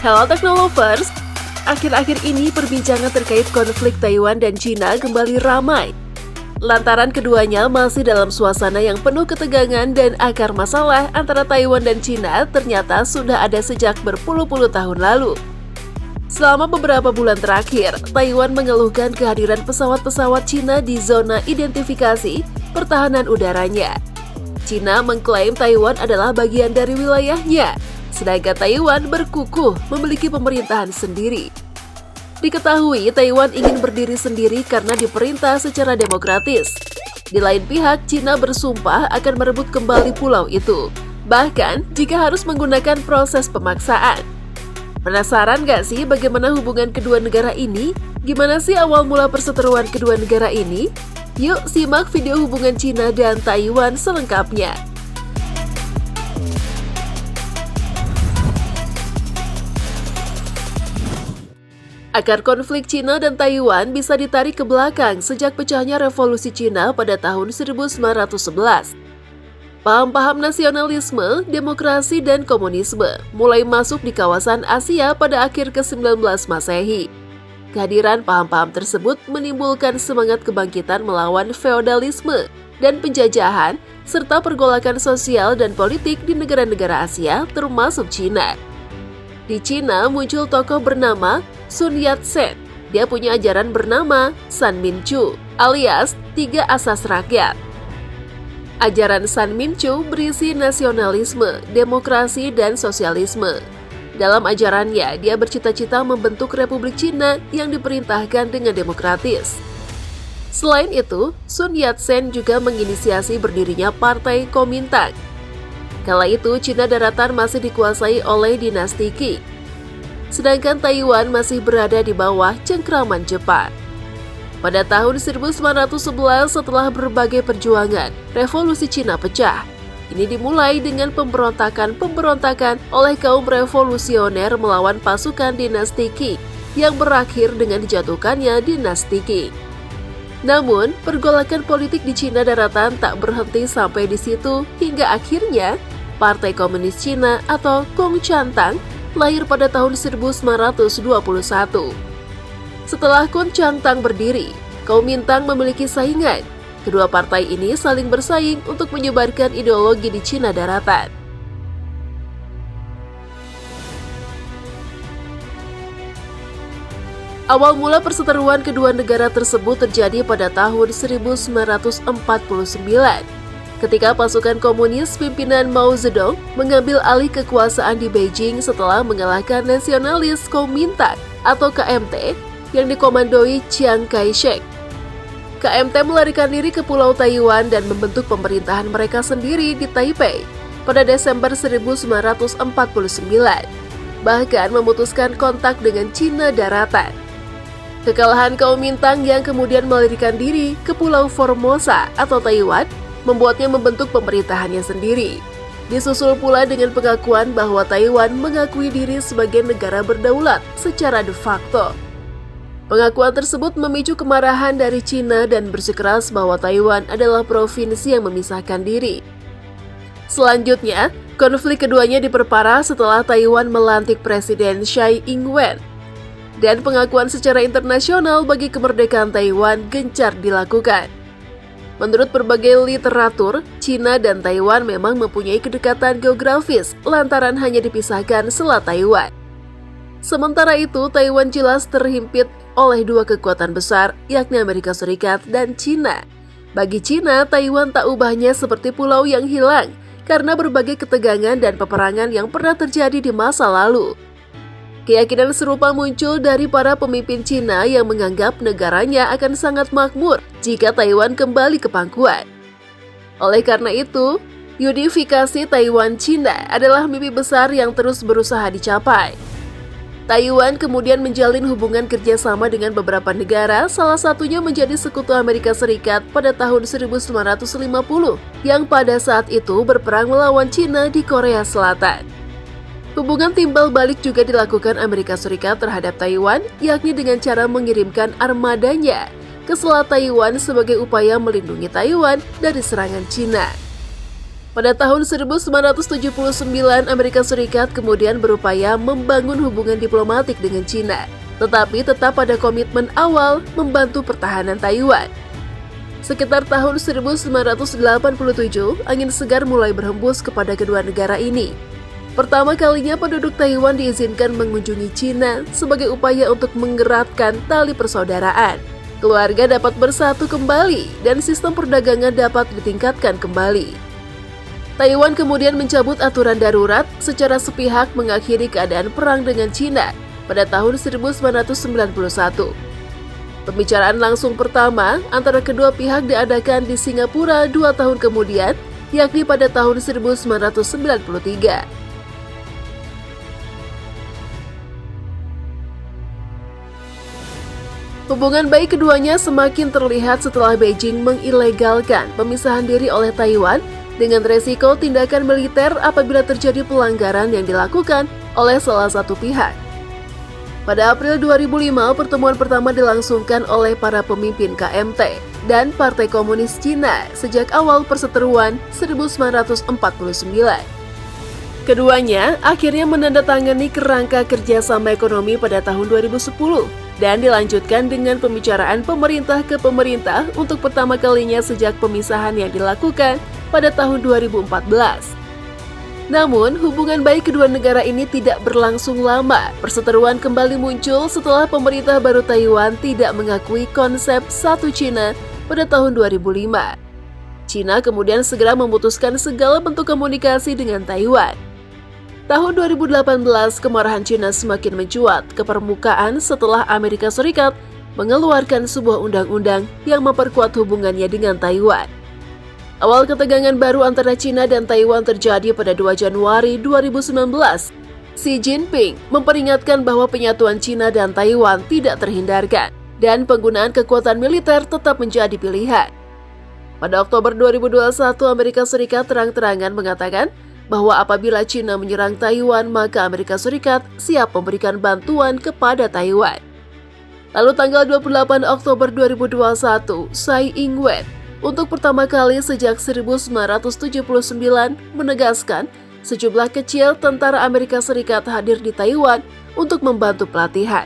Hello Technolovers, akhir-akhir ini perbincangan terkait konflik Taiwan dan Cina kembali ramai. Lantaran keduanya masih dalam suasana yang penuh ketegangan dan akar masalah antara Taiwan dan Cina ternyata sudah ada sejak berpuluh-puluh tahun lalu. Selama beberapa bulan terakhir, Taiwan mengeluhkan kehadiran pesawat-pesawat Cina di zona identifikasi pertahanan udaranya. Cina mengklaim Taiwan adalah bagian dari wilayahnya, sedangkan Taiwan berkukuh memiliki pemerintahan sendiri. Diketahui Taiwan ingin berdiri sendiri karena diperintah secara demokratis. Di lain pihak, Cina bersumpah akan merebut kembali pulau itu, bahkan jika harus menggunakan proses pemaksaan. Penasaran gak sih bagaimana hubungan kedua negara ini? Gimana sih awal mula perseteruan kedua negara ini? Yuk simak video hubungan Cina dan Taiwan selengkapnya. Akar konflik Cina dan Taiwan bisa ditarik ke belakang sejak pecahnya revolusi Cina pada tahun 1911. Paham-paham nasionalisme, demokrasi, dan komunisme mulai masuk di kawasan Asia pada akhir ke-19 Masehi. Kehadiran paham-paham tersebut menimbulkan semangat kebangkitan melawan feodalisme dan penjajahan, serta pergolakan sosial dan politik di negara-negara Asia termasuk Cina. Di Cina muncul tokoh bernama Sun Yat-sen. Dia punya ajaran bernama San Minchu, alias Tiga Asas Rakyat. Ajaran San Minchu berisi nasionalisme, demokrasi, dan sosialisme. Dalam ajarannya, dia bercita-cita membentuk Republik Cina yang diperintahkan dengan demokratis. Selain itu, Sun Yat-sen juga menginisiasi berdirinya Partai Kuomintang. Kala itu, Cina daratan masih dikuasai oleh dinasti Qing, sedangkan Taiwan masih berada di bawah cengkraman Jepang. Pada tahun 1911, setelah berbagai perjuangan, revolusi Cina pecah. Ini dimulai dengan pemberontakan oleh kaum revolusioner melawan pasukan dinasti Qing yang berakhir dengan dijatuhkannya dinasti Qing. Namun, pergolakan politik di Cina daratan tak berhenti sampai di situ hingga akhirnya Partai Komunis Cina atau Kuomintang lahir pada tahun 1921. Setelah Kuomintang berdiri, Kuomintang memiliki saingan. Kedua partai ini saling bersaing untuk menyebarkan ideologi di Cina daratan. Awal mula perseteruan kedua negara tersebut terjadi pada tahun 1949, ketika pasukan komunis pimpinan Mao Zedong mengambil alih kekuasaan di Beijing setelah mengalahkan nasionalis Kuomintang atau KMT yang dikomandoi Chiang Kai-shek. KMT melarikan diri ke Pulau Taiwan dan membentuk pemerintahan mereka sendiri di Taipei pada Desember 1949, bahkan memutuskan kontak dengan Cina daratan. Kekalahan Kuomintang yang kemudian melarikan diri ke Pulau Formosa atau Taiwan membuatnya membentuk pemerintahannya sendiri. Disusul pula dengan pengakuan bahwa Taiwan mengakui diri sebagai negara berdaulat secara de facto. Pengakuan tersebut memicu kemarahan dari Cina dan bersikeras bahwa Taiwan adalah provinsi yang memisahkan diri. Selanjutnya, konflik keduanya diperparah setelah Taiwan melantik Presiden Tsai Ing-wen. Dan pengakuan secara internasional bagi kemerdekaan Taiwan gencar dilakukan. Menurut berbagai literatur, Cina dan Taiwan memang mempunyai kedekatan geografis lantaran hanya dipisahkan Selat Taiwan. Sementara itu, Taiwan jelas terhimpit oleh dua kekuatan besar, yakni Amerika Serikat dan Cina. Bagi Cina, Taiwan tak ubahnya seperti pulau yang hilang karena berbagai ketegangan dan peperangan yang pernah terjadi di masa lalu. Keyakinan serupa muncul dari para pemimpin Cina yang menganggap negaranya akan sangat makmur jika Taiwan kembali ke pangkuan. Oleh karena itu, unifikasi Taiwan-Cina adalah mimpi besar yang terus berusaha dicapai. Taiwan kemudian menjalin hubungan kerjasama dengan beberapa negara, salah satunya menjadi sekutu Amerika Serikat pada tahun 1950 yang pada saat itu berperang melawan Cina di Korea Selatan. Hubungan timbal balik juga dilakukan Amerika Serikat terhadap Taiwan, yakni dengan cara mengirimkan armadanya ke Selat Taiwan sebagai upaya melindungi Taiwan dari serangan Cina. Pada tahun 1979, Amerika Serikat kemudian berupaya membangun hubungan diplomatik dengan Cina, tetapi tetap pada komitmen awal membantu pertahanan Taiwan. Sekitar tahun 1987, angin segar mulai berhembus kepada kedua negara ini. Pertama kalinya penduduk Taiwan diizinkan mengunjungi Cina sebagai upaya untuk mengeratkan tali persaudaraan. Keluarga dapat bersatu kembali dan sistem perdagangan dapat ditingkatkan kembali. Taiwan kemudian mencabut aturan darurat secara sepihak mengakhiri keadaan perang dengan Cina pada tahun 1991. Pembicaraan langsung pertama antara kedua pihak diadakan di Singapura 2 tahun kemudian, yakni pada tahun 1993. Hubungan baik keduanya semakin terlihat setelah Beijing mengilegalkan pemisahan diri oleh Taiwan dengan resiko tindakan militer apabila terjadi pelanggaran yang dilakukan oleh salah satu pihak. Pada April 2005, pertemuan pertama dilangsungkan oleh para pemimpin KMT dan Partai Komunis Cina sejak awal perseteruan 1949. Keduanya akhirnya menandatangani kerangka kerjasama ekonomi pada tahun 2010 dan dilanjutkan dengan pembicaraan pemerintah ke pemerintah untuk pertama kalinya sejak pemisahan yang dilakukan pada tahun 2014. Namun, hubungan baik kedua negara ini tidak berlangsung lama. Perseteruan kembali muncul setelah pemerintah baru Taiwan tidak mengakui konsep satu Cina pada tahun 2005. Cina kemudian segera memutuskan segala bentuk komunikasi dengan Taiwan. Tahun 2018, kemarahan Cina semakin mencuat ke permukaan setelah Amerika Serikat mengeluarkan sebuah undang-undang yang memperkuat hubungannya dengan Taiwan. Awal ketegangan baru antara Cina dan Taiwan terjadi pada 2 Januari 2019. Xi Jinping memperingatkan bahwa penyatuan Cina dan Taiwan tidak terhindarkan dan penggunaan kekuatan militer tetap menjadi pilihan. Pada Oktober 2021, Amerika Serikat terang-terangan mengatakan bahwa apabila Cina menyerang Taiwan, maka Amerika Serikat siap memberikan bantuan kepada Taiwan. Lalu tanggal 28 Oktober 2021, Tsai Ing-wen untuk pertama kali sejak 1979 menegaskan sejumlah kecil tentara Amerika Serikat hadir di Taiwan untuk membantu pelatihan.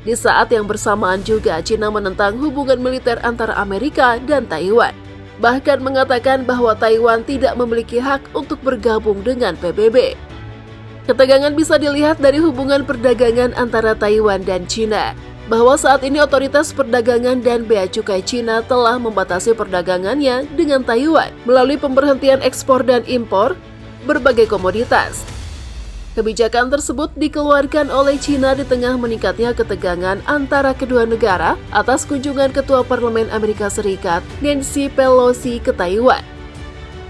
Di saat yang bersamaan juga, Cina menentang hubungan militer antara Amerika dan Taiwan, bahkan mengatakan bahwa Taiwan tidak memiliki hak untuk bergabung dengan PBB. Ketegangan bisa dilihat dari hubungan perdagangan antara Taiwan dan Cina, bahwa saat ini otoritas perdagangan dan bea cukai Cina telah membatasi perdagangannya dengan Taiwan melalui pemberhentian ekspor dan impor berbagai komoditas. Kebijakan tersebut dikeluarkan oleh Cina di tengah meningkatnya ketegangan antara kedua negara atas kunjungan Ketua Parlemen Amerika Serikat Nancy Pelosi ke Taiwan.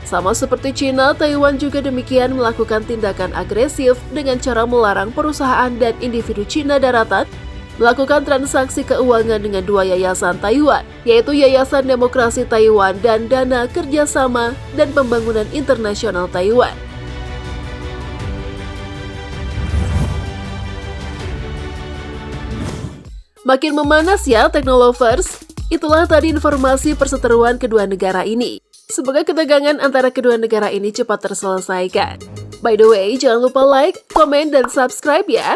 Sama seperti Cina, Taiwan juga demikian melakukan tindakan agresif dengan cara melarang perusahaan dan individu Cina daratan melakukan transaksi keuangan dengan 2 yayasan Taiwan, yaitu Yayasan Demokrasi Taiwan dan Dana Kerjasama dan Pembangunan Internasional Taiwan. Makin memanas ya Teknolovers. Itulah tadi informasi perseteruan kedua negara ini. Semoga ketegangan antara kedua negara ini cepat terselesaikan. By the way, jangan lupa like, komen, dan subscribe ya.